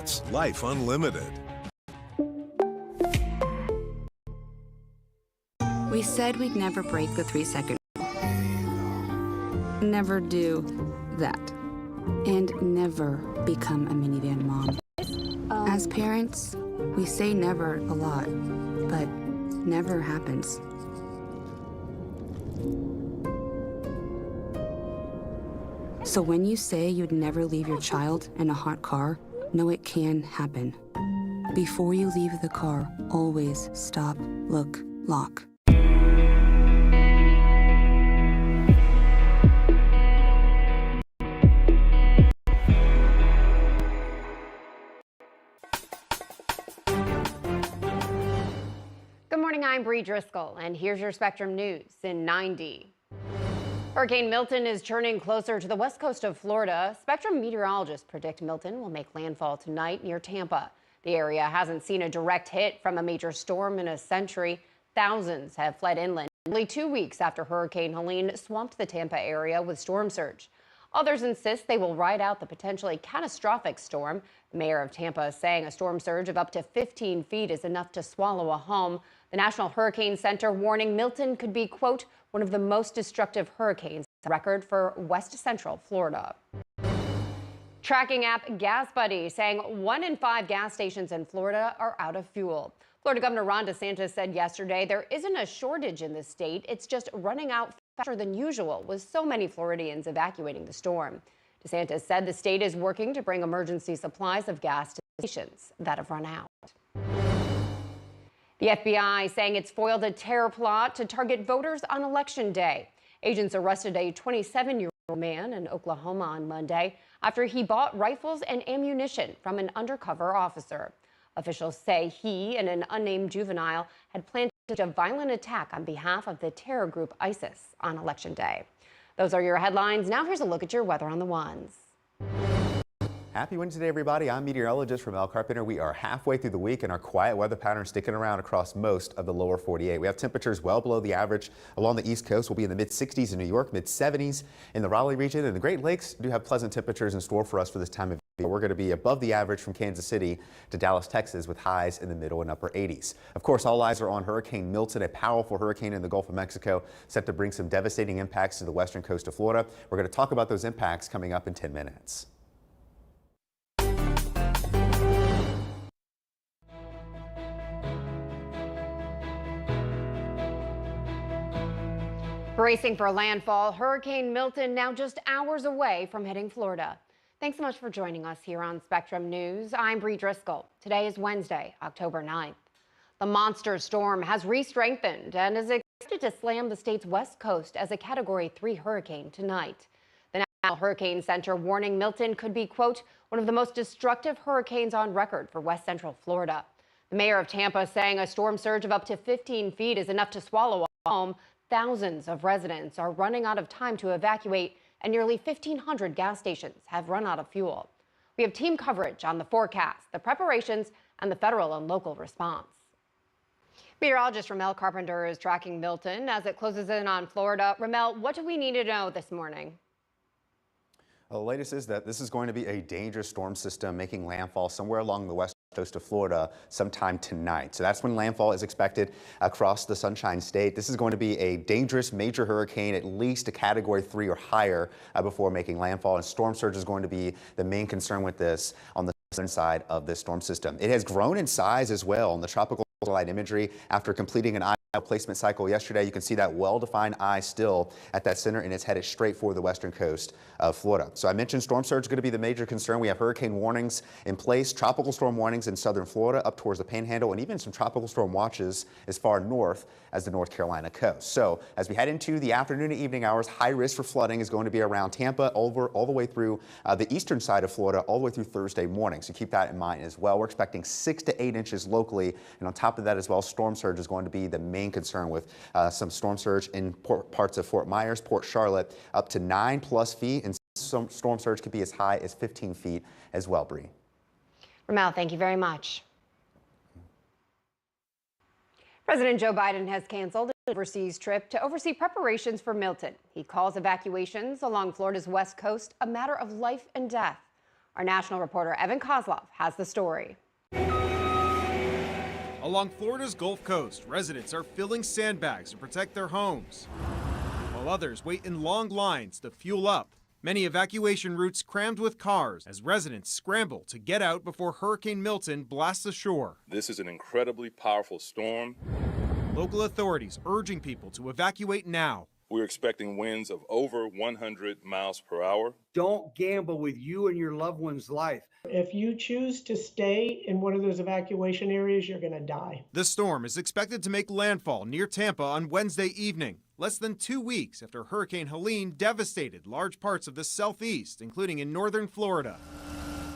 That's life unlimited. We said we'd never break the 3-second rule. Never do that. And never become a minivan mom. As parents, we say never a lot, but never happens. So when you say you'd never leave your child in a hot car, know it can happen. Before you leave the car, always stop, look, lock. Good morning, I'm Bree Driscoll, and here's your Spectrum News in 90. Hurricane Milton is churning closer to the west coast of Florida. Spectrum meteorologists predict Milton will make landfall tonight near Tampa. The area hasn't seen a direct hit from a major storm in a century. Thousands have fled inland only 2 weeks after Hurricane Helene swamped the Tampa area with storm surge. Others insist they will ride out the potentially catastrophic storm. The mayor of Tampa is saying a storm surge of up to 15 feet is enough to swallow a home. The National Hurricane Center warning Milton could be, quote, one of the most destructive hurricanes on record for west central Florida. Tracking app GasBuddy saying 1 in 5 gas stations in Florida are out of fuel. Florida Governor Ron DeSantis said yesterday there isn't a shortage in the state. It's just running out faster than usual, with so many Floridians evacuating the storm. DeSantis said the state is working to bring emergency supplies of gas to stations that have run out. The FBI saying it's foiled a terror plot to target voters on Election Day. Agents arrested a 27-year-old man in Oklahoma on Monday after he bought rifles and ammunition from an undercover officer. Officials say he and an unnamed juvenile had planned a violent attack on behalf of the terror group ISIS on Election Day. Those are your headlines. Now here's a look at your weather on the ones. Happy Wednesday, everybody. I'm meteorologist Mel Carpenter. We are halfway through the week and our quiet weather pattern sticking around across most of the lower 48. We have temperatures well below the average along the East Coast. We'll be in the mid-60s in New York, mid-70s in the Raleigh region, and the Great Lakes do have pleasant temperatures in store for us for this time of year. We're going to be above the average from Kansas City to Dallas, Texas, with highs in the middle and upper 80s. Of course, all eyes are on Hurricane Milton, a powerful hurricane in the Gulf of Mexico, set to bring some devastating impacts to the western coast of Florida. We're going to talk about those impacts coming up in 10 minutes. Bracing for landfall, Hurricane Milton now just hours away from hitting Florida. Thanks so much for joining us here on Spectrum News. I'm Bree Driscoll. Today is Wednesday, October 9th. The monster storm has re-strengthened and is expected to slam the state's west coast as a Category 3 hurricane tonight. The National Hurricane Center warning Milton could be, quote, one of the most destructive hurricanes on record for west central Florida. The mayor of Tampa saying a storm surge of up to 15 feet is enough to swallow a home. Thousands of residents are running out of time to evacuate, and nearly 1,500 gas stations have run out of fuel. We have team coverage on the forecast, the preparations, and the federal and local response. Meteorologist Mel Carpenter is tracking Milton as it closes in on Florida. Ramel, what do we need to know this morning? Well, the latest is that this is going to be a dangerous storm system making landfall somewhere along the west coast of Florida sometime tonight. So that's when landfall is expected across the Sunshine State. This is going to be a dangerous major hurricane, at least a Category 3 or higher before making landfall. And storm surge is going to be the main concern with this on the southern side of this storm system. It has grown in size as well in the tropical satellite imagery after completing an eye placement cycle yesterday. You can see that well-defined eye still at that center, and it's headed straight for the western coast of Florida. So I mentioned storm surge is going to be the major concern. We have hurricane warnings in place, tropical storm warnings in southern Florida up towards the Panhandle, and even some tropical storm watches as far north as the North Carolina coast. So as we head into the afternoon and evening hours, high risk for flooding is going to be around Tampa all the way through the eastern side of Florida, all the way through Thursday morning. So keep that in mind as well. We're expecting 6 to 8 inches locally, and on top of that as well, storm surge is going to be the main concern, with some storm surge in parts of Fort Myers, Port Charlotte, up to 9+ feet, and some storm surge could be as high as 15 feet as well, Bree. Ramel, thank you very much. President Joe Biden has canceled an overseas trip to oversee preparations for Milton. He calls evacuations along Florida's west coast a matter of life and death. Our national reporter Evan Kozlov has the story. Along Florida's Gulf Coast, residents are filling sandbags to protect their homes, while others wait in long lines to fuel up. Many evacuation routes crammed with cars as residents scramble to get out before Hurricane Milton blasts ashore. This is an incredibly powerful storm. Local authorities urging people to evacuate now. We're expecting winds of over 100 miles per hour. Don't gamble with you and your loved one's life. If you choose to stay in one of those evacuation areas, you're going to die. The storm is expected to make landfall near Tampa on Wednesday evening, less than 2 weeks after Hurricane Helene devastated large parts of the southeast, including in northern Florida.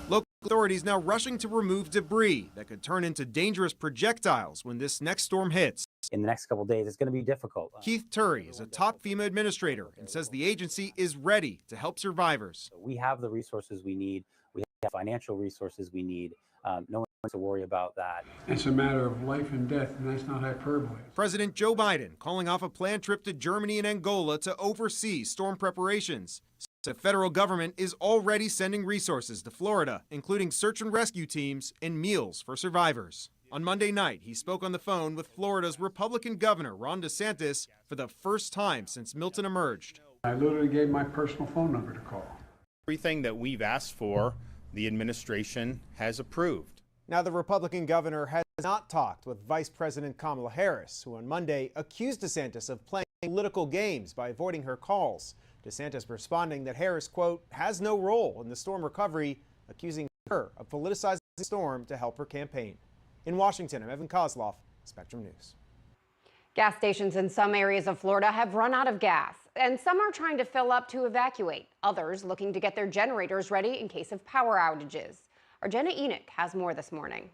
Local authorities now rushing to remove debris that could turn into dangerous projectiles when this next storm hits. In the next couple of days, it's going to be difficult. Keith Turry is a top FEMA administrator and says the agency is ready to help survivors. We have the resources we need. We have financial resources we need. No one has to worry about that. It's a matter of life and death, and that's not hyperbole. President Joe Biden calling off a planned trip to Germany and Angola to oversee storm preparations. The federal government is already sending resources to Florida, including search and rescue teams and meals for survivors. On Monday night, he spoke on the phone with Florida's Republican Governor Ron DeSantis for the first time since Milton emerged. I literally gave my personal phone number to call. Everything that we've asked for, the administration has approved. Now, the Republican governor has not talked with Vice President Kamala Harris, who on Monday accused DeSantis of playing political games by avoiding her calls. DeSantis responding that Harris, quote, has no role in the storm recovery, accusing her of politicizing the storm to help her campaign. In Washington, I'm Evan Kozlov, Spectrum News. Gas stations in some areas of Florida have run out of gas, and some are trying to fill up to evacuate. Others looking to get their generators ready in case of power outages. Our Jenna Enoch has more this morning.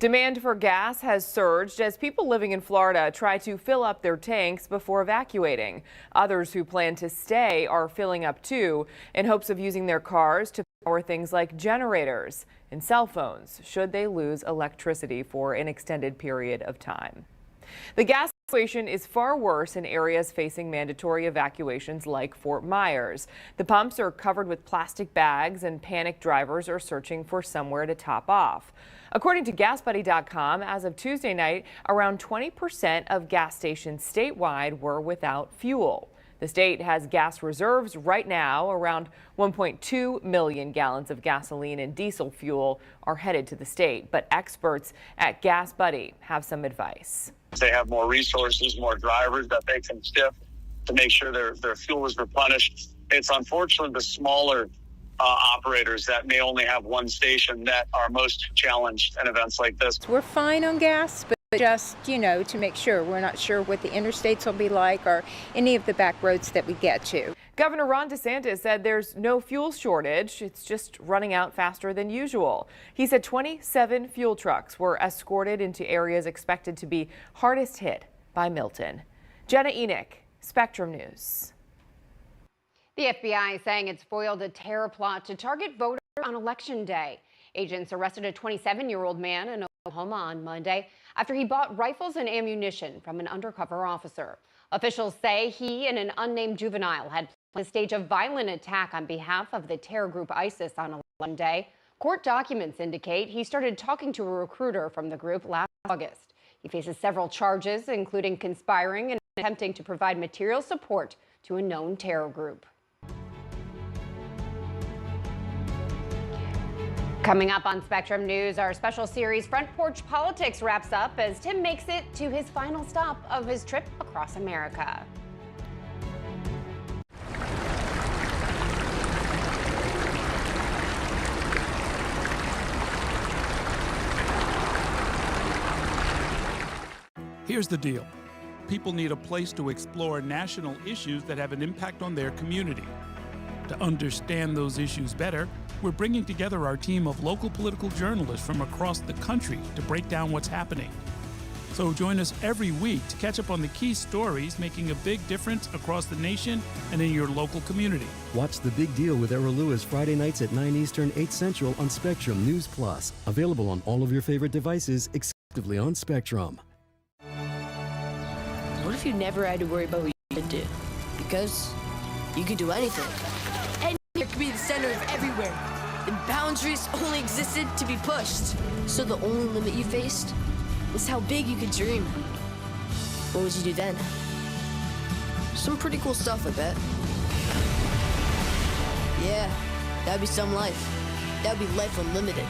Demand for gas has surged as people living in Florida try to fill up their tanks before evacuating. Others who plan to stay are filling up too, in hopes of using their cars to power things like generators and cell phones should they lose electricity for an extended period of time. The gas situation is far worse in areas facing mandatory evacuations like Fort Myers. The pumps are covered with plastic bags and panicked drivers are searching for somewhere to top off. According to GasBuddy.com, as of Tuesday night, around 20% of gas stations statewide were without fuel. The state has gas reserves right now. Around 1.2 million gallons of gasoline and diesel fuel are headed to the state. But experts at GasBuddy have some advice. They have more resources, more drivers that they can stiff to make sure their fuel is replenished. It's unfortunately the smaller operators that may only have one station that are most challenged in events like this. We're fine on gas, but just, to make sure. We're not sure what the interstates will be like or any of the back roads that we get to. Governor Ron DeSantis said there's no fuel shortage. It's just running out faster than usual. He said 27 fuel trucks were escorted into areas expected to be hardest hit by Milton. Jenna Enoch, Spectrum News. The FBI is saying it's foiled a terror plot to target voters on Election Day. Agents arrested a 27-year-old man in Oklahoma on Monday after he bought rifles and ammunition from an undercover officer. Officials say he and an unnamed juvenile had planned to stage a violent attack on behalf of the terror group ISIS on Election Day. Court documents indicate he started talking to a recruiter from the group last August. He faces several charges, including conspiring and attempting to provide material support to a known terror group. Coming up on Spectrum News, our special series Front Porch Politics wraps up as Tim makes it to his final stop of his trip across America. Here's the deal. People need a place to explore national issues that have an impact on their community. To understand those issues better, we're bringing together our team of local political journalists from across the country to break down what's happening. So join us every week to catch up on the key stories making a big difference across the nation and in your local community. Watch The Big Deal with Errol Lewis Friday nights at 9 Eastern, 8 Central on Spectrum News Plus. Available on all of your favorite devices exclusively on Spectrum. What if you never had to worry about what you could do? Because you could do anything. And you could be the center of everywhere. And boundaries only existed to be pushed. So the only limit you faced was how big you could dream. What would you do then? Some pretty cool stuff, I bet. Yeah, that'd be some life. That'd be life unlimited.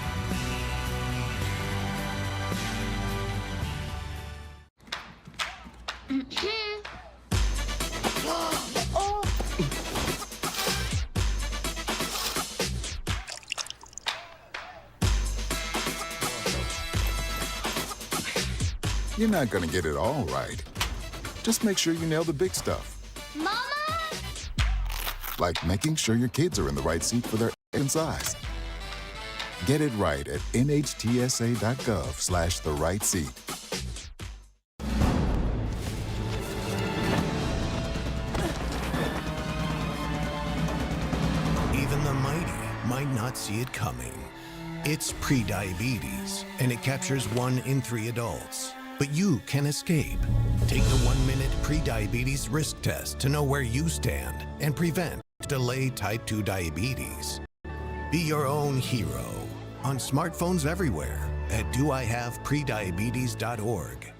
You're not gonna get it all right. Just make sure you nail the big stuff. Mama! Like making sure your kids are in the right seat for their size. Get it right at nhtsa.gov/the-right-seat. Even the mighty might not see it coming. It's prediabetes, and it captures 1 in 3 adults. But you can escape. Take the 1-minute prediabetes risk test to know where you stand and prevent delay type 2 diabetes. Be your own hero on smartphones everywhere at doihaveprediabetes.org.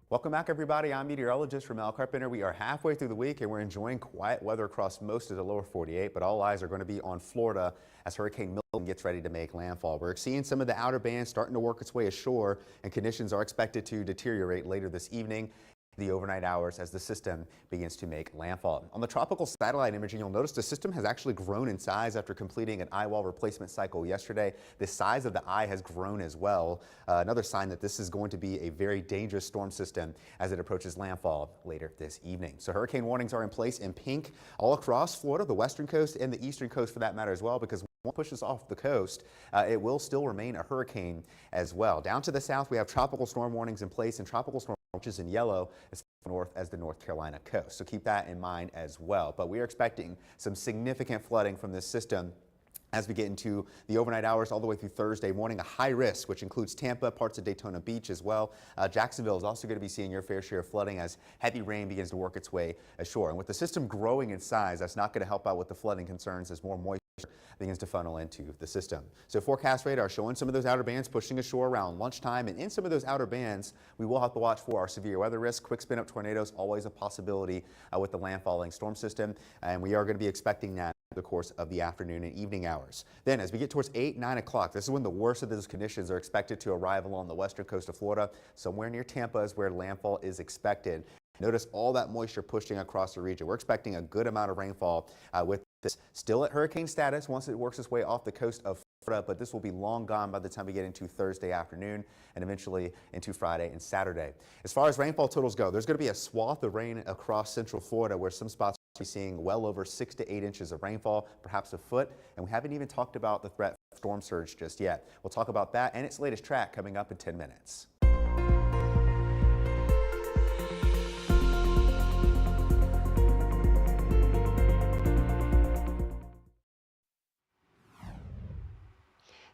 Welcome back, everybody. I'm meteorologist Ramel Carpenter. We are halfway through the week and we're enjoying quiet weather across most of the lower 48, but all eyes are going to be on Florida as Hurricane Milton gets ready to make landfall. We're seeing some of the outer bands starting to work its way ashore, and conditions are expected to deteriorate later this evening, the overnight hours, as the system begins to make landfall. On the tropical satellite imaging, you'll notice the system has actually grown in size after completing an eye wall replacement cycle yesterday. The size of the eye has grown as well. Another sign that this is going to be a very dangerous storm system as it approaches landfall later this evening. So hurricane warnings are in place in pink all across Florida, the western coast and the eastern coast for that matter as well, because once it pushes off the coast, it will still remain a hurricane as well. Down to the south, we have tropical storm warnings in place, and tropical storm which is in yellow as north as the North Carolina coast. So keep that in mind as well. But we are expecting some significant flooding from this system as we get into the overnight hours all the way through Thursday morning. A high risk, which includes Tampa, parts of Daytona Beach as well. Jacksonville is also going to be seeing your fair share of flooding as heavy rain begins to work its way ashore. And with the system growing in size, that's not going to help out with the flooding concerns as more moisture begins to funnel into the system. So forecast radar showing some of those outer bands pushing ashore around lunchtime, and in some of those outer bands we will have to watch for our severe weather risk. Quick spin up tornadoes always a possibility with the landfalling storm system, and we are going to be expecting that the course of the afternoon and evening hours. Then as we get towards 8-9 o'clock, this is when the worst of those conditions are expected to arrive along the western coast of Florida. Somewhere near Tampa is where landfall is expected. Notice all that moisture pushing across the region. We're expecting a good amount of rainfall with this still at hurricane status once it works its way off the coast of Florida, but this will be long gone by the time we get into Thursday afternoon and eventually into Friday and Saturday. As far as rainfall totals go, there's going to be a swath of rain across central Florida where some spots are seeing well over 6 to 8 inches of rainfall, perhaps a foot, and we haven't even talked about the threat of storm surge just yet. We'll talk about that and its latest track coming up in 10 minutes.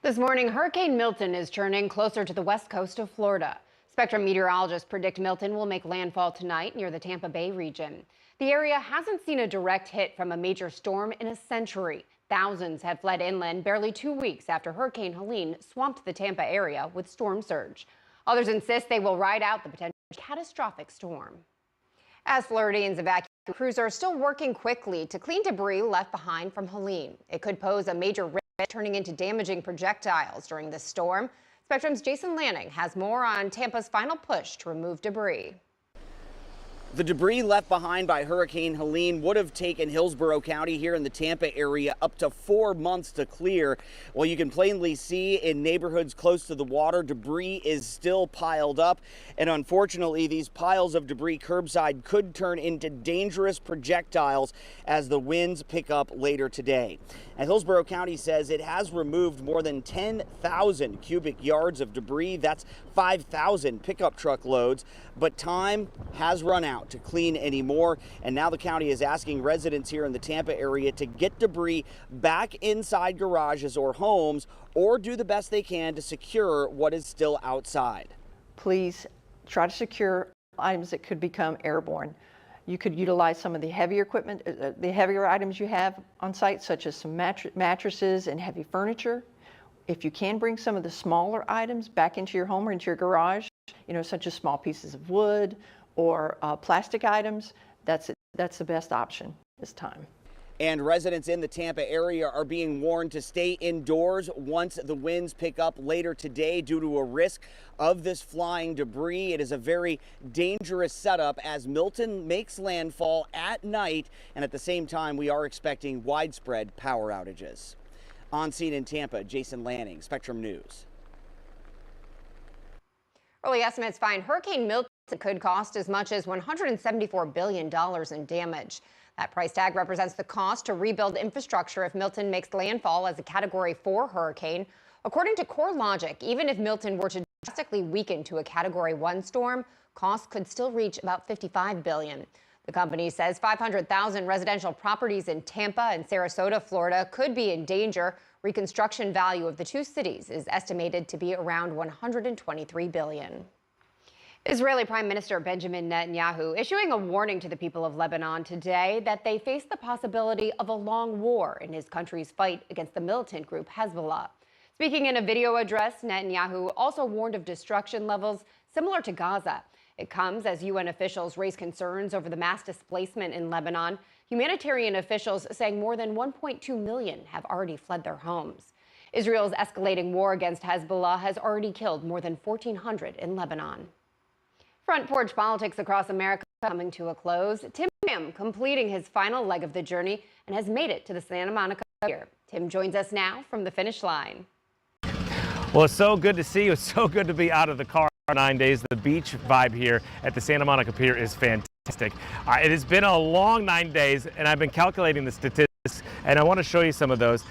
This morning, Hurricane Milton is churning closer to the west coast of Florida. Spectrum meteorologists predict Milton will make landfall tonight near the Tampa Bay region. The area hasn't seen a direct hit from a major storm in a century. Thousands had fled inland barely 2 weeks after Hurricane Helene swamped the Tampa area with storm surge. Others insist they will ride out the potential catastrophic storm. As Floridians evacuate, crews are still working quickly to clean debris left behind from Helene. It could pose a major risk, turning into damaging projectiles during this storm. Spectrum's Jason Lanning has more on Tampa's final push to remove debris. The debris left behind by Hurricane Helene would have taken Hillsborough County here in the Tampa area up to 4 months to clear. Well, you can plainly see in neighborhoods close to the water, debris is still piled up. And unfortunately, these piles of debris curbside could turn into dangerous projectiles as the winds pick up later today. And Hillsborough County says it has removed more than 10,000 cubic yards of debris. That's 5,000 pickup truck loads. But time has run out. out to clean anymore. And now the county is asking residents here in the Tampa area to get debris back inside garages or homes, or do the best they can to secure what is still outside. Please try to secure items that could become airborne. You could utilize some of the heavier equipment, the heavier items you have on site, such as some mattresses and heavy furniture. If you can bring some of the smaller items back into your home or into your garage, such as small pieces of wood or plastic items, that's the best option this time. And residents in the Tampa area are being warned to stay indoors once the winds pick up later today due to a risk of this flying debris. It is a very dangerous setup as Milton makes landfall at night, and at the same time we are expecting widespread power outages. On scene in Tampa, Jason Lanning, Spectrum News. Early estimates find Hurricane Milton could cost as much as $174 billion in damage. That price tag represents the cost to rebuild infrastructure if Milton makes landfall as a Category 4 hurricane. According to CoreLogic, even if Milton were to drastically weaken to a Category 1 storm, costs could still reach about $55 billion. The company says 500,000 residential properties in Tampa and Sarasota, Florida, could be in danger. Reconstruction value of the two cities is estimated to be around $123 billion. Israeli Prime Minister Benjamin Netanyahu issuing a warning to the people of Lebanon today that they face the possibility of a long war in his country's fight against the militant group Hezbollah. Speaking in a video address, Netanyahu also warned of destruction levels similar to Gaza. It comes as UN officials raise concerns over the mass displacement in Lebanon. Humanitarian officials saying more than 1.2 million have already fled their homes. Israel's escalating war against Hezbollah has already killed more than 1,400 in Lebanon. Front porch politics across America coming to a close. Tim Graham completing his final leg of the journey and has made it to the Santa Monica Pier. Tim joins us now from the finish line. Well, it's so good to see you. It's so good to be out of the car. 9 days. The beach vibe here at the Santa Monica Pier is fantastic. It has been a long 9 days, and I've been calculating the statistics, and I want to show you some of those.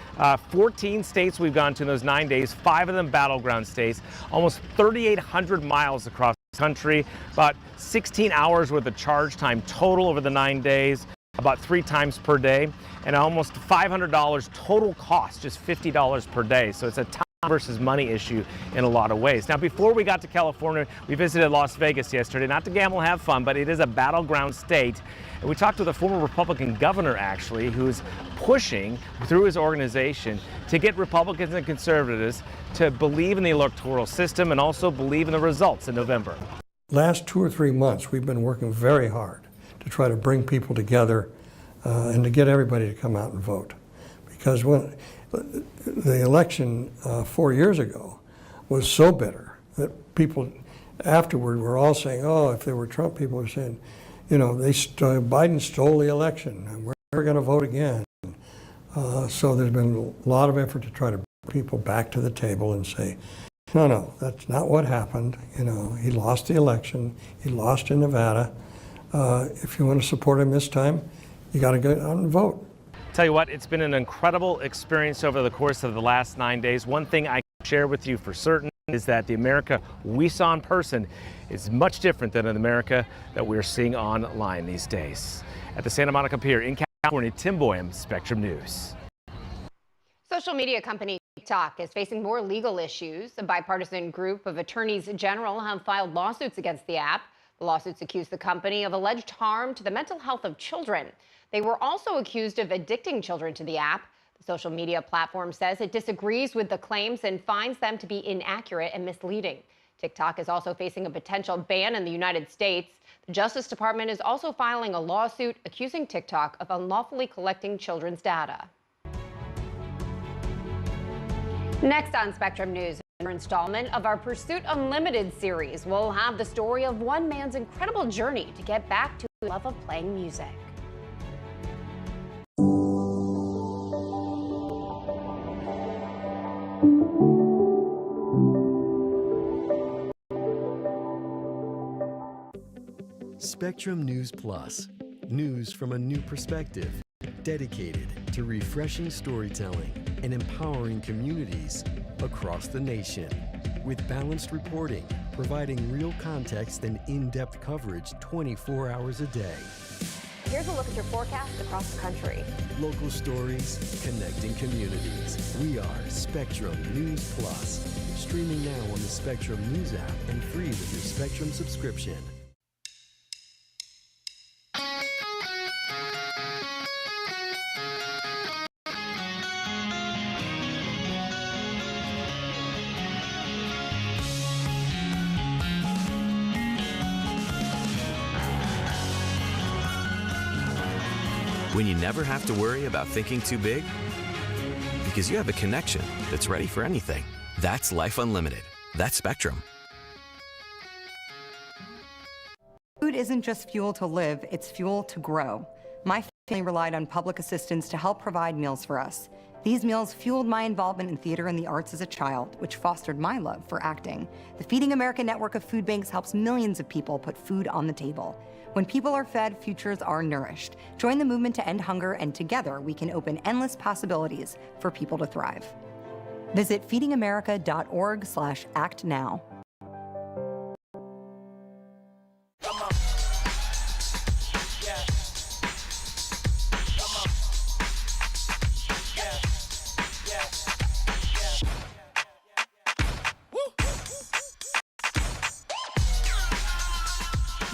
14 states we've gone to in those 9 days, 5 of them battleground states, almost 3,800 miles across the country, about 16 hours worth of charge time total over the 9 days, about 3 times per day, and almost $500 total cost, just $50 per day. So it's a time versus money issue in a lot of ways. Now, before we got to California, we visited Las Vegas yesterday, not to gamble and have fun, but it is a battleground state. And we talked with a former Republican governor, actually, who's pushing through his organization to get Republicans and conservatives to believe in the electoral system and also believe in the results in November. Last 2 or 3 months, we've been working very hard to try to bring people together and to get everybody to come out and vote. Because when the election 4 years ago was so bitter that people afterward were all saying, oh, if there were Trump, people were saying, Biden stole the election and we're never going to vote again. So there's been a lot of effort to try to bring people back to the table and say, no, that's not what happened. He lost the election. He lost in Nevada. If you want to support him this time, you got to go out and vote. Tell you what, it's been an incredible experience over the course of the last 9 days. One thing I can share with you for certain is that the America we saw in person is much different than an America that we're seeing online these days. At the Santa Monica Pier in California, Tim Boyum, Spectrum News. Social media company TikTok is facing more legal issues. A bipartisan group of attorneys general have filed lawsuits against the app. The lawsuits accuse the company of alleged harm to the mental health of children. They were also accused of addicting children to the app. The social media platform says it disagrees with the claims and finds them to be inaccurate and misleading. TikTok is also facing a potential ban in the United States. The Justice Department is also filing a lawsuit accusing TikTok of unlawfully collecting children's data. Next on Spectrum News, another installment of our Pursuit Unlimited series. We'll have the story of one man's incredible journey to get back to the love of playing music. Spectrum News Plus. News from a new perspective. Dedicated to refreshing storytelling. and empowering communities across the nation. With balanced reporting, providing real context and in-depth coverage 24 hours a day. Here's a look at your forecast across the country. Local stories, connecting communities. We are Spectrum News Plus. Streaming now on the Spectrum News app and free with your Spectrum subscription. When you never have to worry about thinking too big? Because you have a connection that's ready for anything. That's Life Unlimited. That's Spectrum. Food isn't just fuel to live, it's fuel to grow. My family relied on public assistance to help provide meals for us. These meals fueled my involvement in theater and the arts as a child, which fostered my love for acting. The Feeding America network of food banks helps millions of people put food on the table. When people are fed, futures are nourished. Join the movement to end hunger, and together we can open endless possibilities for people to thrive. Visit feedingamerica.org/act now.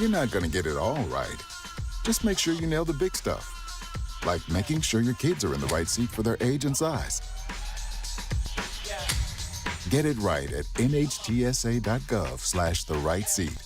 You're not going to get it all right. Just make sure you nail the big stuff, like making sure your kids are in the right seat for their age and size. Get it right at nhtsa.gov/the-right-seat.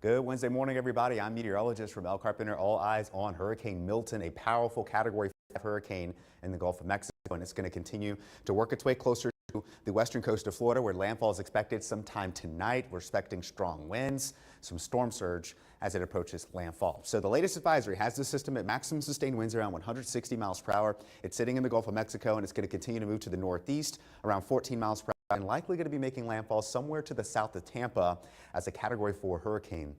Good Wednesday morning, everybody. I'm meteorologist Ramel Carpenter. All eyes on Hurricane Milton, a powerful Category 5 hurricane in the Gulf of Mexico, and it's going to continue to work its way closer to the western coast of Florida, where landfall is expected sometime tonight. We're expecting strong winds, some storm surge as it approaches landfall. So the latest advisory has the system at maximum sustained winds around 160 miles per hour. It's sitting in the Gulf of Mexico, and it's going to continue to move to the northeast around 14 miles per hour, and likely going to be making landfall somewhere to the south of Tampa as a Category 4 hurricane,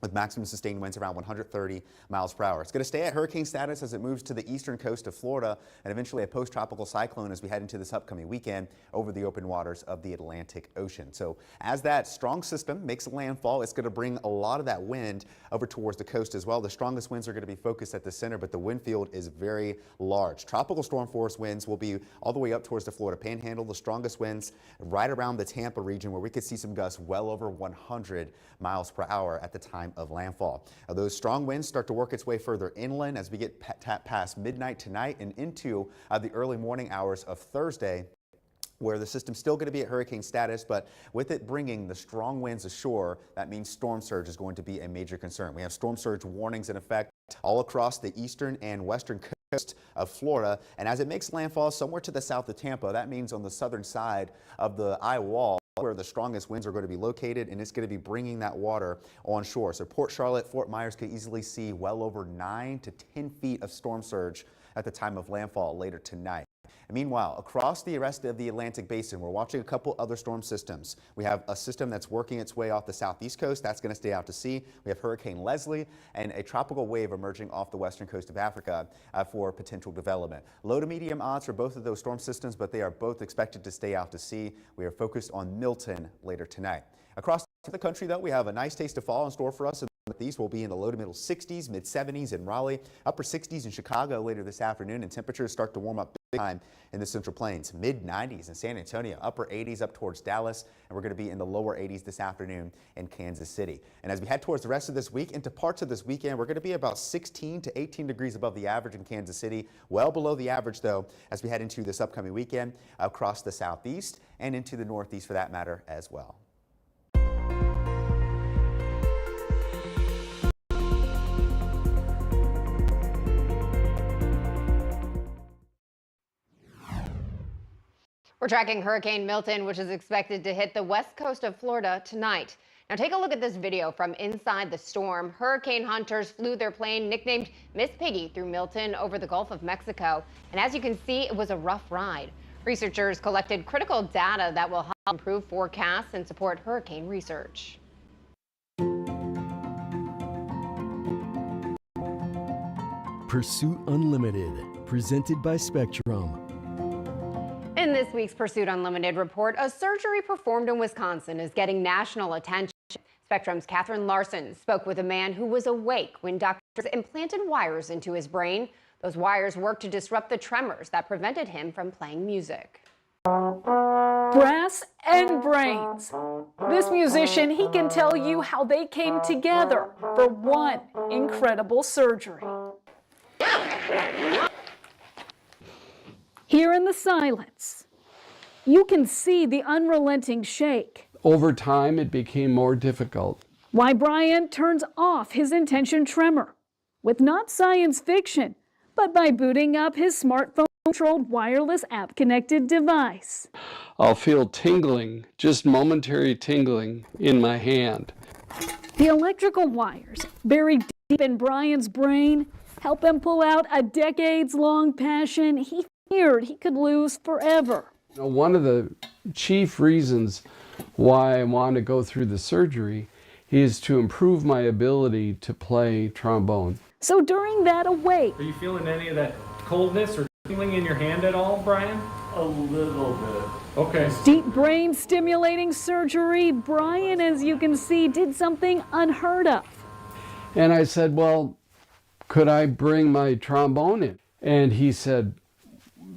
with maximum sustained winds around 130 miles per hour. It's going to stay at hurricane status as it moves to the eastern coast of Florida and eventually a post-tropical cyclone as we head into this upcoming weekend over the open waters of the Atlantic Ocean. So as that strong system makes landfall, it's going to bring a lot of that wind over towards the coast as well. The strongest winds are going to be focused at the center, but the wind field is very large. Tropical storm force winds will be all the way up towards the Florida Panhandle. The strongest winds right around the Tampa region, where we could see some gusts well over 100 miles per hour at the time of landfall. Now, those strong winds start to work its way further inland as we get past midnight tonight and into the early morning hours of Thursday, where the system's still going to be at hurricane status, but with it bringing the strong winds ashore, that means storm surge is going to be a major concern. We have storm surge warnings in effect all across the eastern and western coast of Florida, and as it makes landfall somewhere to the south of Tampa, that means on the southern side of the eye wall, where the strongest winds are going to be located, and it's going to be bringing that water on shore. So Port Charlotte, Fort Myers could easily see well over 9 to 10 feet of storm surge at the time of landfall later tonight. And meanwhile, across the rest of the Atlantic Basin, we're watching a couple other storm systems. We have a system that's working its way off the southeast coast. That's going to stay out to sea. We have Hurricane Leslie and a tropical wave emerging off the western coast of Africa for potential development. Low to medium odds for both of those storm systems, but they are both expected to stay out to sea. We are focused on Milton later tonight. Across the country, though, we have a nice taste of fall in store for us. These will be in the low to middle 60s, mid 70s in Raleigh, upper 60s in Chicago later this afternoon, and temperatures start to warm up big time in the Central Plains. Mid 90s in San Antonio, upper 80s up towards Dallas, and we're going to be in the lower 80s this afternoon in Kansas City. And as we head towards the rest of this week into parts of this weekend, we're going to be about 16 to 18 degrees above the average in Kansas City, well below the average though as we head into this upcoming weekend across the southeast and into the northeast for that matter as well. We're tracking Hurricane Milton, which is expected to hit the west coast of Florida tonight. Now take a look at this video from inside the storm. Hurricane hunters flew their plane nicknamed Miss Piggy through Milton over the Gulf of Mexico. And as you can see, it was a rough ride. Researchers collected critical data that will help improve forecasts and support hurricane research. Pursuit Unlimited, presented by Spectrum. In this week's Pursuit Unlimited report, a surgery performed in Wisconsin is getting national attention. Spectrum's Catherine Larson spoke with a man who was awake when doctors implanted wires into his brain. Those wires worked to disrupt the tremors that prevented him from playing music. Brass and brains. This musician, he can tell you how they came together for one incredible surgery. Here in the silence, you can see the unrelenting shake. Over time, it became more difficult. Why Brian turns off his intention tremor with not science fiction, but by booting up his smartphone-controlled wireless app-connected device. I'll feel tingling, just momentary tingling in my hand. The electrical wires buried deep in Brian's brain help him pull out a decades-long passion he feared he could lose forever. One of the chief reasons why I want to go through the surgery is to improve my ability to play trombone. So during that awake, Are you feeling any of that coldness or tingling in your hand at all, Brian? A little bit. Okay. deep brain stimulating surgery, Brian, as you can see, did something unheard of. And I said, well, could I bring my trombone in? And he said,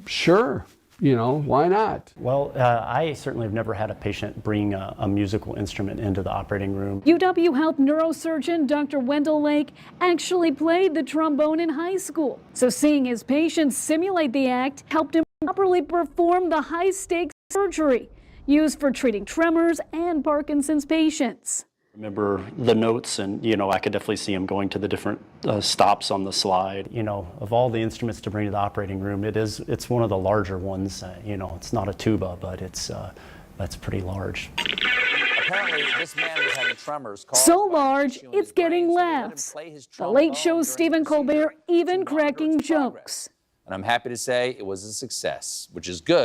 sure, why not? Well, I certainly have never had a patient bring a musical instrument into the operating room. UW Health neurosurgeon Dr. Wendell Lake actually played the trombone in high school. So seeing his patients simulate the act helped him properly perform the high-stakes surgery used for treating tremors and Parkinson's patients. Remember the notes, and I could definitely see him going to the different stops on the slide. Of all the instruments to bring to the operating room, it's one of the larger ones. It's not a tuba, but that's pretty large. Apparently, this man was having tremors. So large, it's getting laughs. The Late Show's Stephen Colbert even cracking jokes. And I'm happy to say it was a success, which is good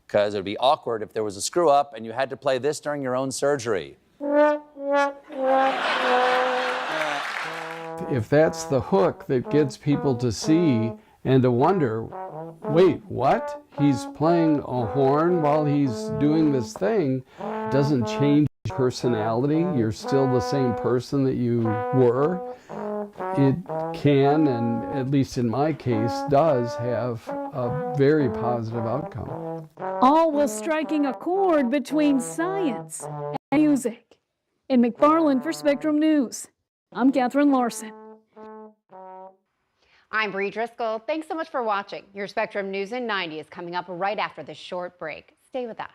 because it would be awkward if there was a screw up and you had to play this during your own surgery. If that's the hook that gets people to see and to wonder, wait, what? He's playing a horn while he's doing this thing, doesn't change personality. You're still the same person that you were. It can, and at least in my case, does have a very positive outcome. All while striking a chord between science and music. In McFarland for Spectrum News, I'm Catherine Larson. I'm Bree Driscoll. Thanks so much for watching. Your Spectrum News in 90 is coming up right after this short break. Stay with us.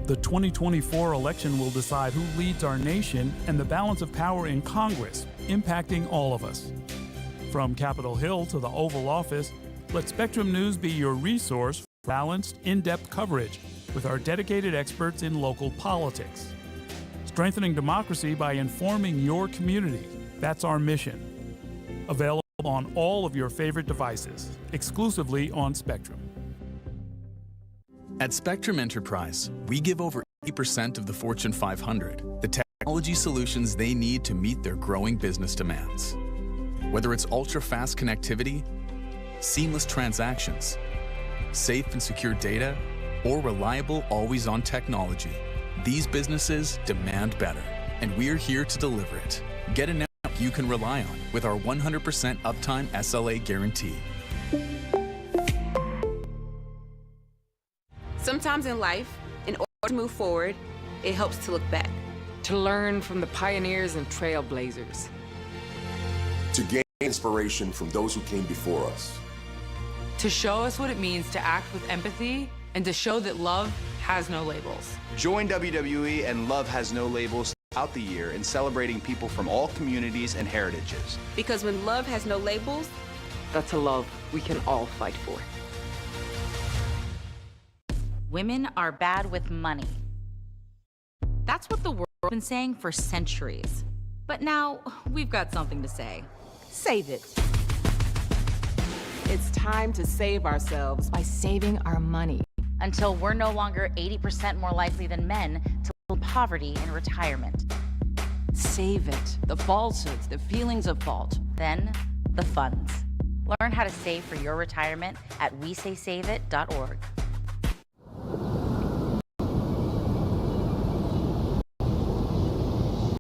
The 2024 election will decide who leads our nation and the balance of power in Congress, impacting all of us. From Capitol Hill to the Oval Office, let Spectrum News be your resource for balanced, in-depth coverage with our dedicated experts in local politics. Strengthening democracy by informing your community. That's our mission. Available on all of your favorite devices, exclusively on Spectrum. At Spectrum Enterprise, we give over 80% of the Fortune 500 the technology solutions they need to meet their growing business demands. Whether it's ultra-fast connectivity, seamless transactions, safe and secure data, or reliable always-on technology, these businesses demand better, and we're here to deliver it. Get a network you can rely on with our 100% uptime SLA guarantee. Sometimes in life, in order to move forward, it helps to look back. To learn from the pioneers and trailblazers. To gain inspiration from those who came before us. To show us what it means to act with empathy and to show that love has no labels. Join WWE and Love Has No Labels throughout the year in celebrating people from all communities and heritages. Because when love has no labels, that's a love we can all fight for. Women are bad with money. That's what the world has been saying for centuries. But now we've got something to say. Save it. It's time to save ourselves by saving our money. Until we're no longer 80% more likely than men to live in poverty in retirement. Save it. The falsehoods, the feelings of fault. Then, the funds. Learn how to save for your retirement at wesaysaveit.org.